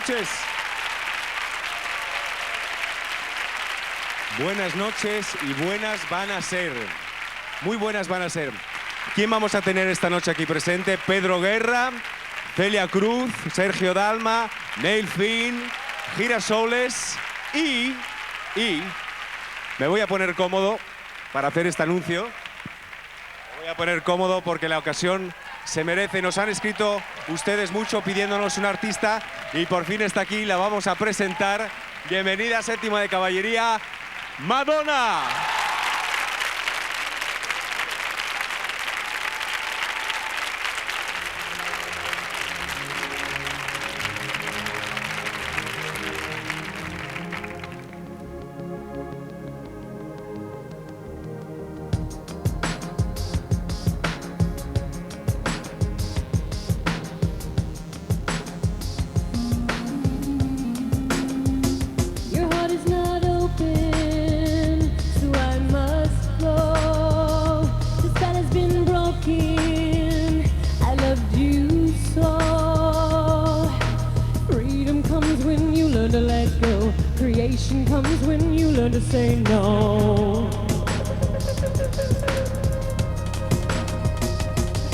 noches. Buenas noches y buenas van a ser. Muy buenas van a ser. ¿Quién vamos a tener esta noche aquí presente? Pedro Guerra, Celia Cruz, Sergio Dalma, Neil Finn, Girasoles y me voy a poner cómodo para hacer este anuncio. Me voy a poner cómodo porque la ocasión se merece. Nos han escrito ustedes mucho pidiéndonos un artista y por fin está aquí, la vamos a presentar. Bienvenida a Séptimo de Caballería, Madonna. Creation comes when you learn to say no.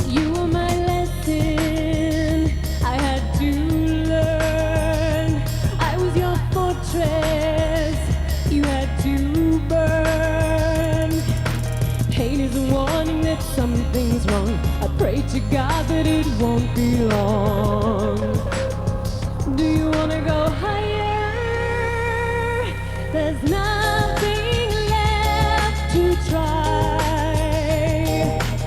You were my lesson I had to learn. I was your fortress you had to burn. Pain is a warning that something's wrong. I pray to God that it won't be long. Do you wanna go higher? There's nothing left to try.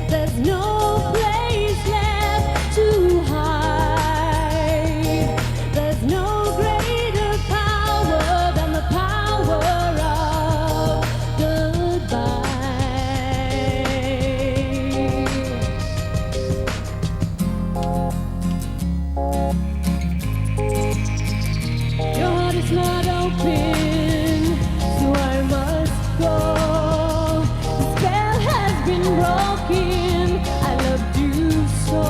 There's no place left to hide. There's no greater power than the power of goodbye. Your heart is not open. Broken, I loved you so.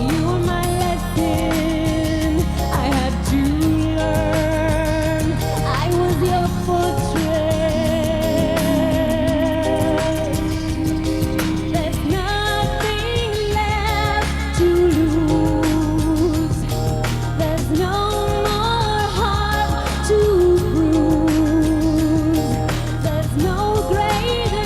You were my lesson I had to learn. I was your fortress. There's nothing left to lose. There's no more heart to bruise. There's no greater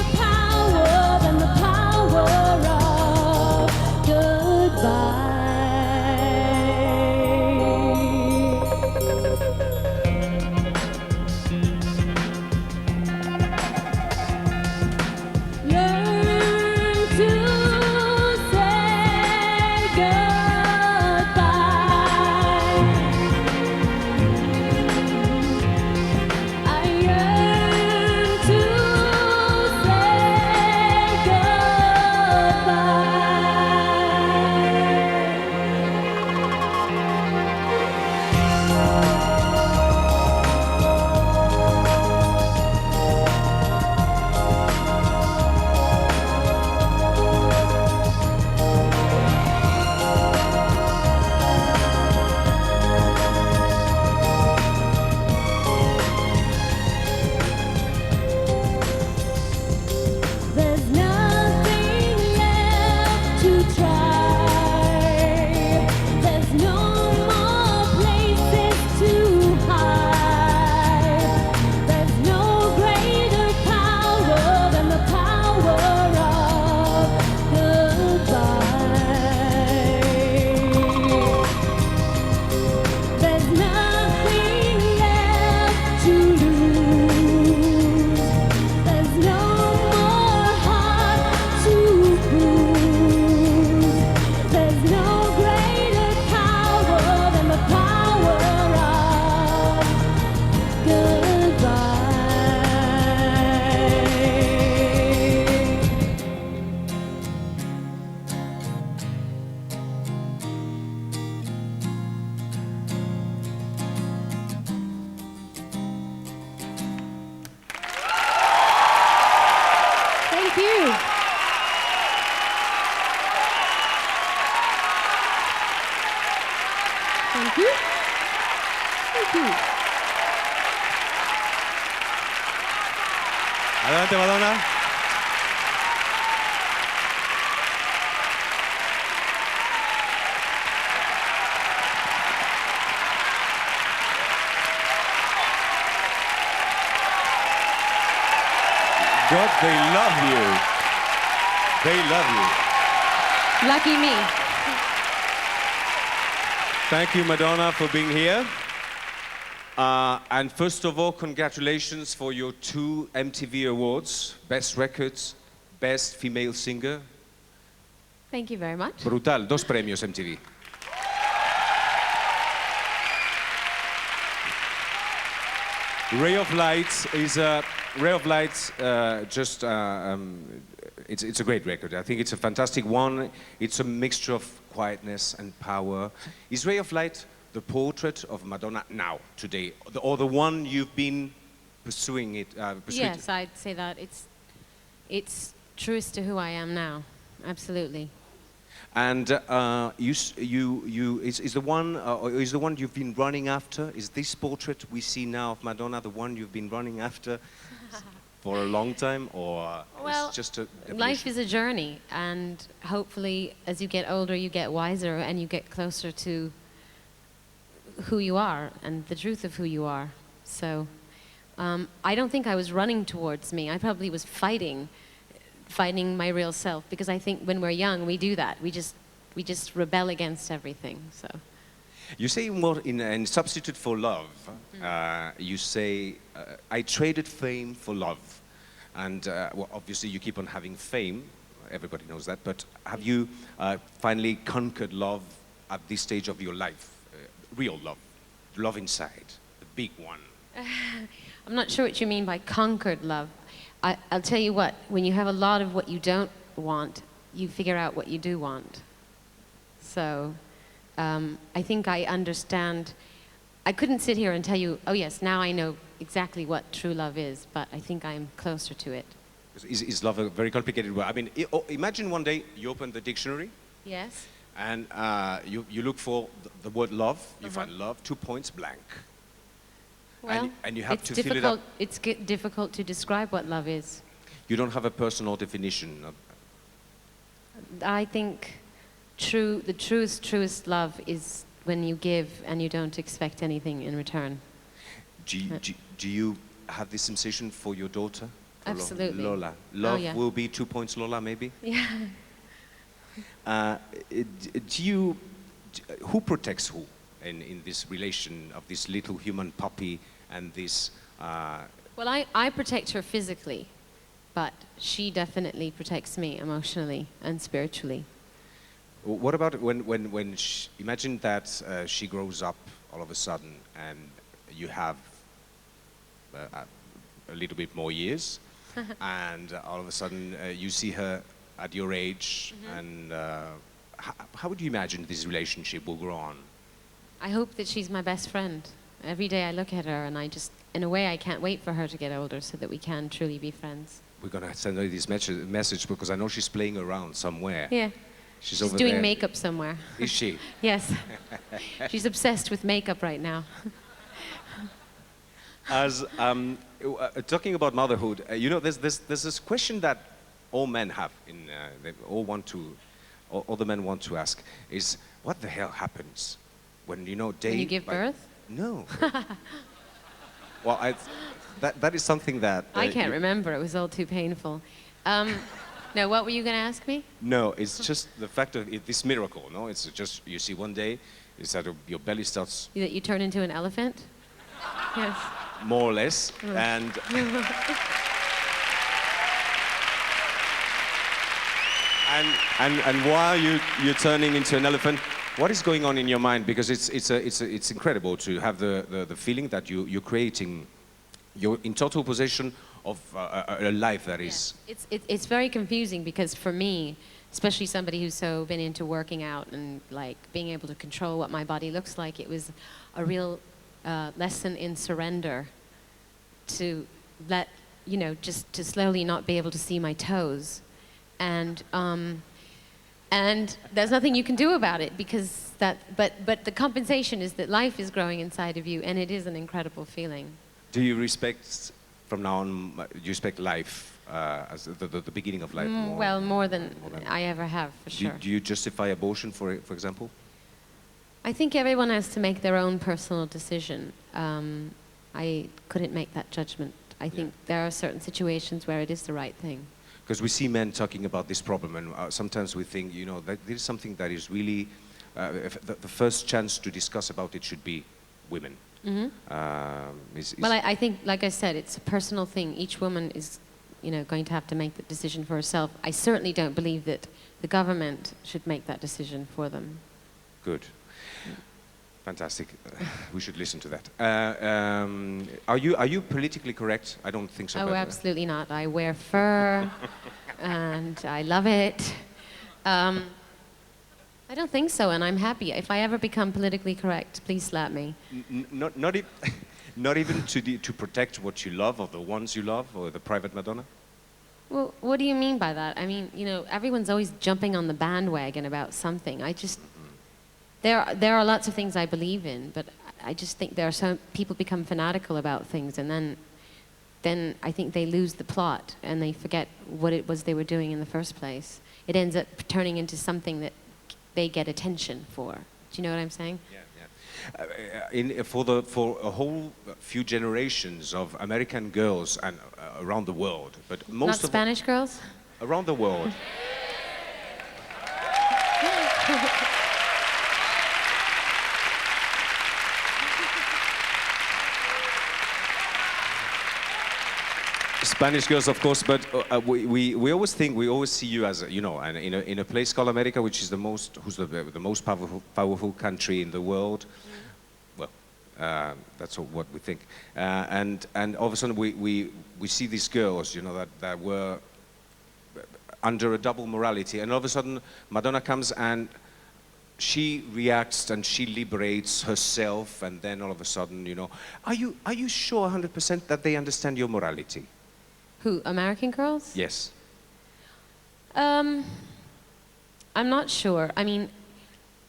Thank you. Thank you. Adelante, Madonna. God, they love you. They love you. Lucky me. Thank you, Madonna, for being here. And first of all, congratulations for your 2 MTV Awards. Best Records, Best Female Singer. Thank you very much. Brutal, 2 premios MTV. Ray of Light is a Ray of Light. It's a great record. I think it's a fantastic one. It's a mixture of quietness and power. Is Ray of Light the portrait of Madonna now, today, or the one you've been pursuing it? Yes, I'd say that it's truest to who I am now. Absolutely. And is the one you've been running after? Is this portrait we see now of Madonna the one you've been running after for a long time, or well, it's just a life is a journey, and hopefully, as you get older, you get wiser and you get closer to who you are and the truth of who you are. So, I don't think I was running towards me. I probably was fighting my real self, because I think when we're young we do that. We just rebel against everything. So you say more in substitute for love. You say I traded fame for love, and well, obviously you keep on having fame. Everybody knows that. But have you finally conquered love at this stage of your life? Real love, love inside, the big one. I'm not sure what you mean by conquered love. I'll tell you what, when you have a lot of what you don't want, you figure out what you do want. So I think I understand. I couldn't sit here and tell you, oh yes, now I know exactly what true love is, but I think I'm closer to it. Is love a very complicated word? I mean, imagine one day you open the dictionary. Yes. And you look for the word love, you find love, 2 points, blank. Well, and you have to fill it up. It's difficult to describe what love is. You don't have a personal definition of... I think the truest love is when you give and you don't expect anything in return. Do you have this sensation for your daughter? For Absolutely. Lola. Love yeah. will be 2 points, Lola, maybe? Yeah. Who protects who in this relation of this little human puppy and this... Well, I protect her physically, but she definitely protects me emotionally and spiritually. What about when imagine that she grows up all of a sudden and you have a little bit more years and all of a sudden you see her at your age, and how would you imagine this relationship will grow on? I hope that she's my best friend. Every day I look at her and in a way, I can't wait for her to get older so that we can truly be friends. We're going to send her this message because I know she's playing around somewhere. Yeah. She's She's over doing there. makeup somewhere. Is she? Yes. She's obsessed with makeup right now. As talking about motherhood, you know, there's this question that all men have. They all the men want to ask is, what the hell happens when When you give birth? No. Well, that is something that I can't remember. It was all too painful. No, what were you going to ask me? No, it's just the fact of this miracle. No, it's just you see one day, is that your belly starts. That you turn into an elephant? Yes. More or less, and. And while you're turning into an elephant, what is going on in your mind? Because it's incredible to have the feeling that you're creating, you're in total possession of a life that is... It's very confusing because for me, especially somebody who's so been into working out and like being able to control what my body looks like, it was a real lesson in surrender to let, just to slowly not be able to see my toes. And there's nothing you can do about it because but the compensation is that life is growing inside of you, and it is an incredible feeling. Do you respect, from now on, do you respect life as the beginning of life? Well, more than I ever have, for sure. Do you justify abortion, for example? I think everyone has to make their own personal decision. I couldn't make that judgment. I think there are certain situations where it is the right thing. Because we see men talking about this problem, and sometimes we think, you know, that there is something that is really, the first chance to discuss about it should be women. Well, I think, like I said, it's a personal thing. Each woman is, you know, going to have to make the decision for herself. I certainly don't believe that the government should make that decision for them. Good. Fantastic. We should listen to that. Are you politically correct? I don't think so. Oh, absolutely not. I wear fur, and I love it. I don't think so, and I'm happy. If I ever become politically correct, please slap me. Not even to protect what you love, or the ones you love, or the private Madonna? Well, what do you mean by that? I mean, you know, everyone's always jumping on the bandwagon about something. I just... There are lots of things I believe in, but I just think there are some people become fanatical about things, and then I think they lose the plot and they forget what it was they were doing in the first place. It ends up turning into something that they get attention for. Do you know what I'm saying? Yeah. For a whole few generations of American girls and around the world, but most Not Spanish girls? Around the world. Spanish girls, of course, but we always think, we always see you as, you know, in a place called America, which is the most powerful country in the world. Well, that's what we think. And all of a sudden we see these girls, you know, that were under a double morality, and all of a sudden Madonna comes and she reacts and she liberates herself, and then all of a sudden, you know, are you sure 100% that they understand your morality? Who, American girls? Yes. I'm not sure. I mean,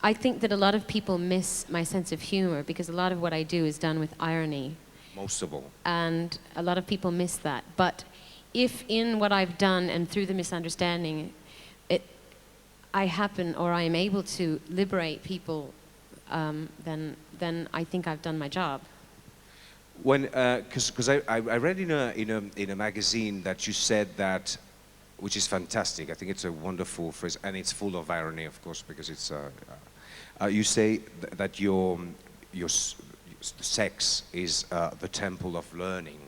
I think that a lot of people miss my sense of humor, because a lot of what I do is done with irony. Most of all. And a lot of people miss that. But if in what I've done and through the misunderstanding, I happen, or I am able to liberate people, then I think I've done my job. When, because I read in a magazine that you said that, which is fantastic. I think it's a wonderful phrase, and it's full of irony, of course, because it's. You say that your sex is the temple of learning,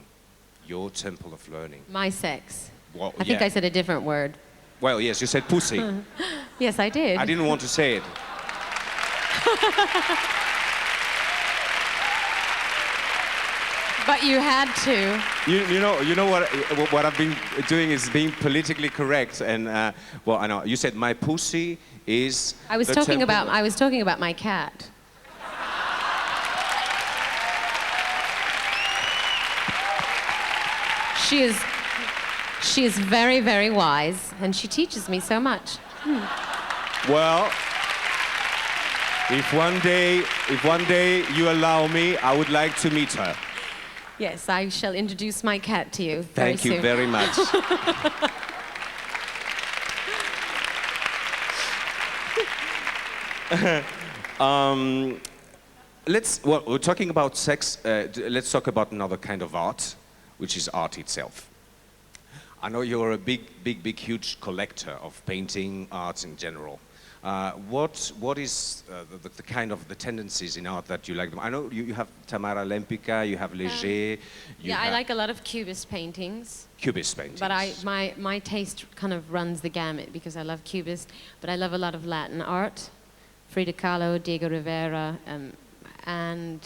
your temple of learning. My sex. Well, I think I said a different word. Well, yes, you said pussy. Yes, I did. I didn't want to say it. But you had to. You know what I've been doing is being politically correct, and well, I know you said my pussy is. I was talking about my cat. She is very, very wise, and she teaches me so much. Well, if one day you allow me, I would like to meet her. Yes, I shall introduce my cat to you very soon. Thank you very much. Well, we're talking about sex. Let's talk about another kind of art, which is art itself. I know you're a big, huge collector of painting, arts in general. What is the kind of the tendencies in art that you like? I know you have Tamara Lempica, you have Léger. I like a lot of Cubist paintings. Cubist paintings. But my taste kind of runs the gamut, because I love Cubist, but I love a lot of Latin art, Frida Kahlo, Diego Rivera, and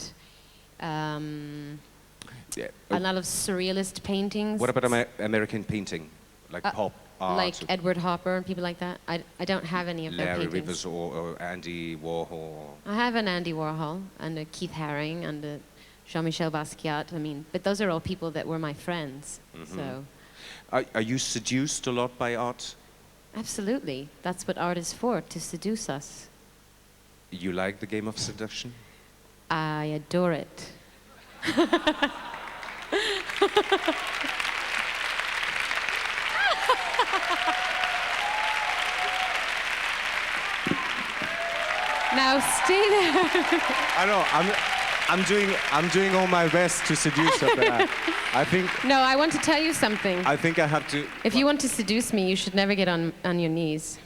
a lot of surrealist paintings. What about American painting, like pop art? Like Edward Hopper and people like that. I don't have any of their paintings. Larry Rivers or Andy Warhol. I have an Andy Warhol and a Keith Haring and a Jean-Michel Basquiat. I mean, but those are all people that were my friends. Mm-hmm. So. Are you seduced a lot by art? Absolutely. That's what art is for, to seduce us. You like the game of seduction? I adore it. Now stay there. I know. I'm doing all my best to seduce her, but I think No, I want to tell you something. I think I have to. If you want to seduce me, you should never get on your knees.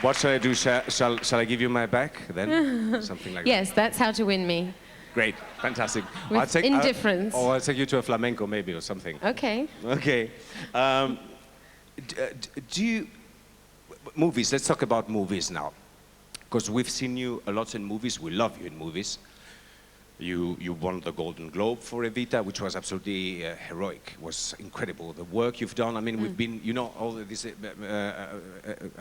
What shall I do? Shall I give you my back then? Something like Yes, that's how to win me. that. Great, fantastic. With indifference. Or I'll take you to a flamenco maybe or something. Okay. Okay. Do you movies? Let's talk about movies now, because we've seen you a lot in movies. We love you in movies. You won the Golden Globe for Evita, which was absolutely heroic. It was incredible. The work you've done. I mean, we've been, you know, all of this,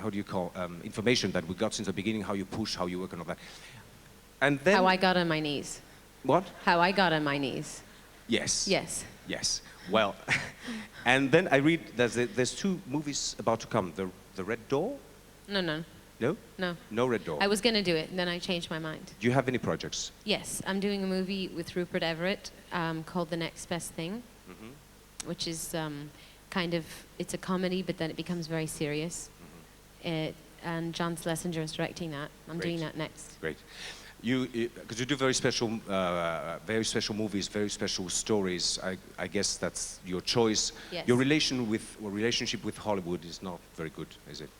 how do you call, information that we got since the beginning, how you push, how you work and all that. And then... How I got on my knees. What? How I got on my knees. Yes. Yes. Yes. Well, and then I read there's two movies about to come. The Red Door? No. No? No. No Red Door. I was going to do it, and then I changed my mind. Do you have any projects? Yes, I'm doing a movie with Rupert Everett called The Next Best Thing, which is kind of, it's a comedy, but then it becomes very serious. And John Schlesinger is directing that. I'm doing that next. Great. Because you do very special movies, very special stories. I guess that's your choice. Yes. Your relationship with Hollywood is not very good, is it?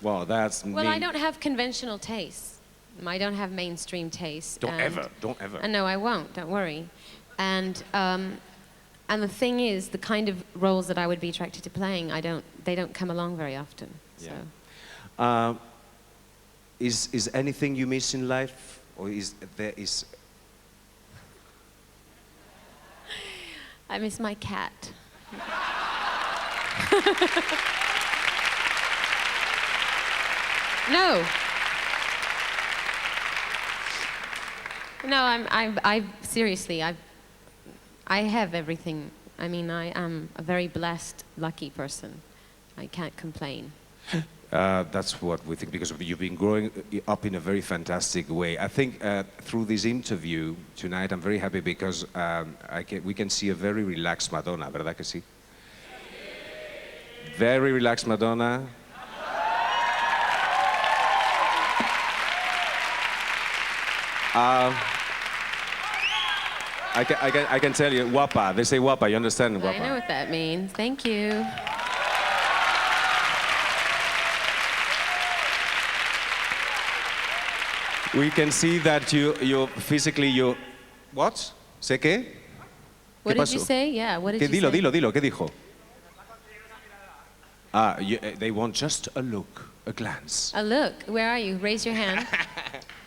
Well, that's Well, I don't have conventional tastes. I don't have mainstream taste. Don't ever. No, I won't. Don't worry. And the thing is, the kind of roles that I would be attracted to playing, they don't come along very often. So. Yeah. Is anything you miss in life, or is? I miss my cat. No. No, I seriously, I have everything. I mean, I am a very blessed, lucky person. I can't complain. That's what we think, because you've been growing up in a very fantastic way. I think through this interview tonight, I'm very happy because we can see a very relaxed Madonna, ¿verdad que sí? Very relaxed Madonna. I can tell you, guapa. They say guapa. You understand, guapa? I know what that means. Thank you. We can see that you physically what? ¿Sé qué? What did you say? Yeah, what did you say? Dilo, ¿qué dijo? They want just a look, a glance. A look. Where are you? Raise your hand.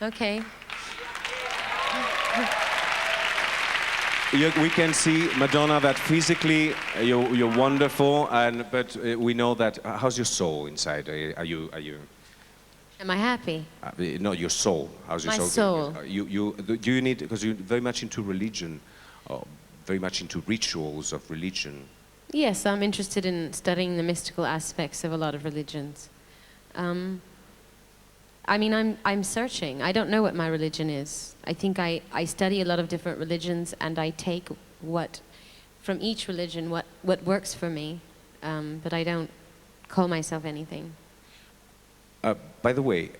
Okay. We can see, Madonna, that physically you're wonderful, but we know that. How's your soul inside? Are you? Am I happy? No, your soul. How's your My soul? soul. Do you need, because you're very much into religion, very much into rituals of religion. Yes, I'm interested in studying the mystical aspects of a lot of religions. I mean, I'm searching. I don't know what my religion is. I think I study a lot of different religions, and I take from each religion what works for me, but I don't call myself anything. By the way,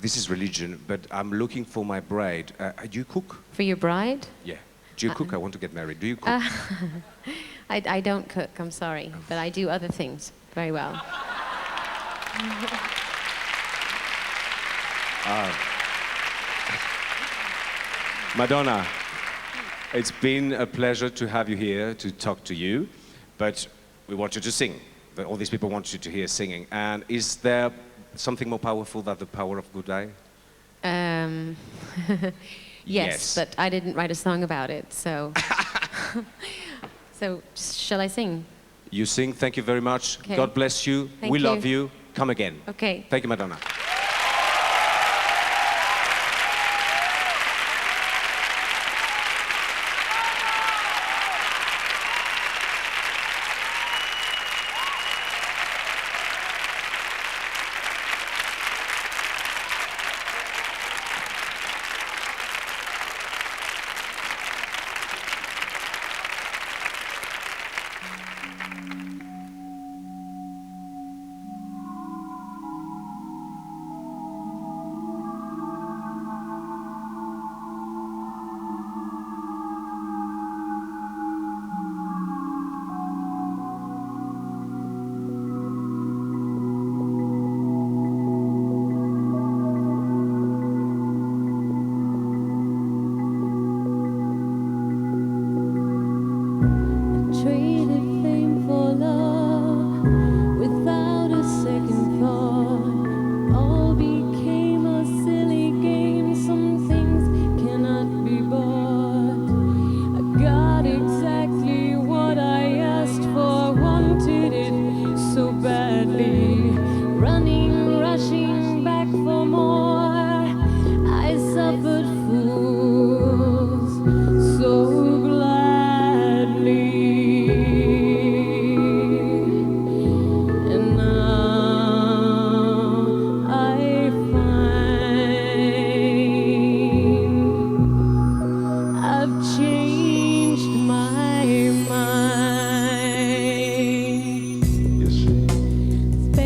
this is religion, but I'm looking for my bride. Do you cook? For your bride? Yeah. Do you cook? I want to get married. Do you cook? I don't cook, I'm sorry, but I do other things very well. Madonna, it's been a pleasure to have you here to talk to you, but we want you to sing. All these people want you to hear singing. And is there something more powerful than the power of good eye? Yes, but I didn't write a song about it, so... So, shall I sing? You sing. Thank you very much. Okay. God bless you. Thank we you. love you. Come again. Okay. Thank you, Madonna.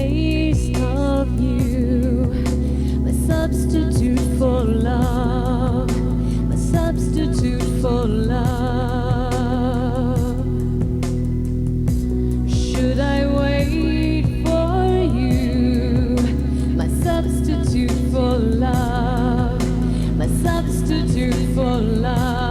face of you, my substitute for love, my substitute for love. Should I wait for you, my substitute for love, my substitute for love.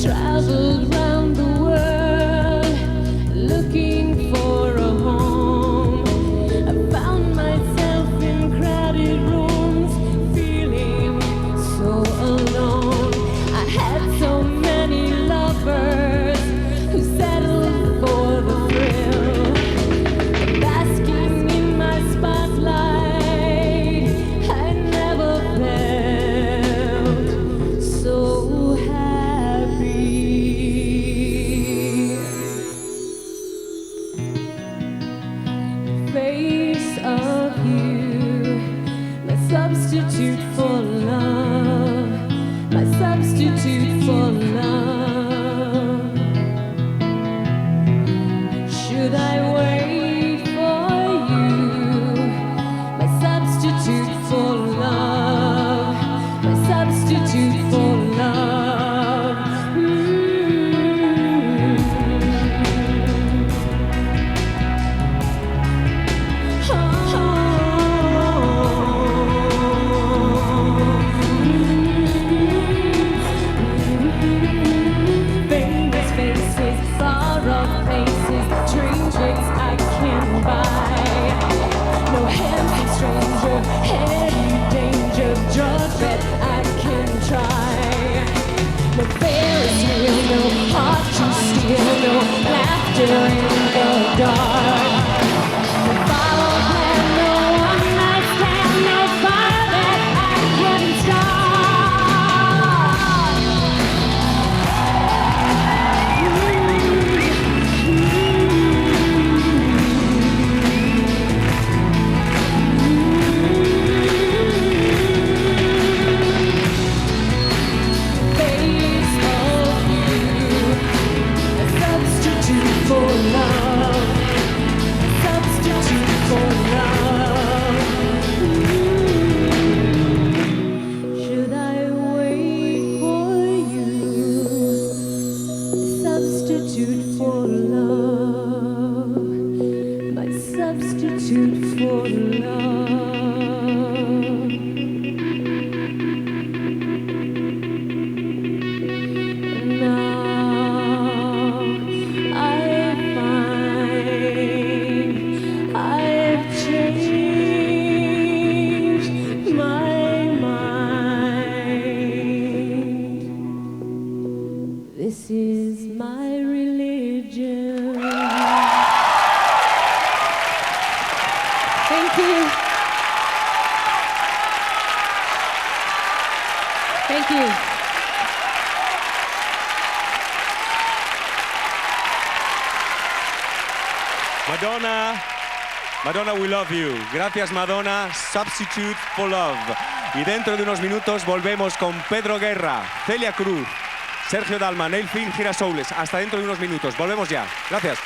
Traveled round the world looking for a home. I found myself in crowded rooms, feeling so alone. I had so many lovers who settled for the thrill, basking in my spotlight. I never felt so happy. Face of you, my substitute for love, my substitute for love. Should I wait for you, my substitute for love, my substitute for love. Famous faces, far-off places, train tricks I can buy. No handsome stranger, heady danger, drug that I can try. No Ferris wheel, no heart to steal, no laughter in the dark. No follow plan, no one night stand, no fire that I couldn't start. Face of you, a substitute for love, a substitute for love. Should I wait for you, a substitute for love, my substitute for love. Now I find I've changed my mind. This is my religion. Thank you. Thank you. Madonna, we love you. Gracias, Madonna. Substitute for love. Y dentro de unos minutos volvemos con Pedro Guerra, Celia Cruz, Sergio Dalma, Neil Finn, Girasoules. Hasta dentro de unos minutos. Volvemos ya. Gracias.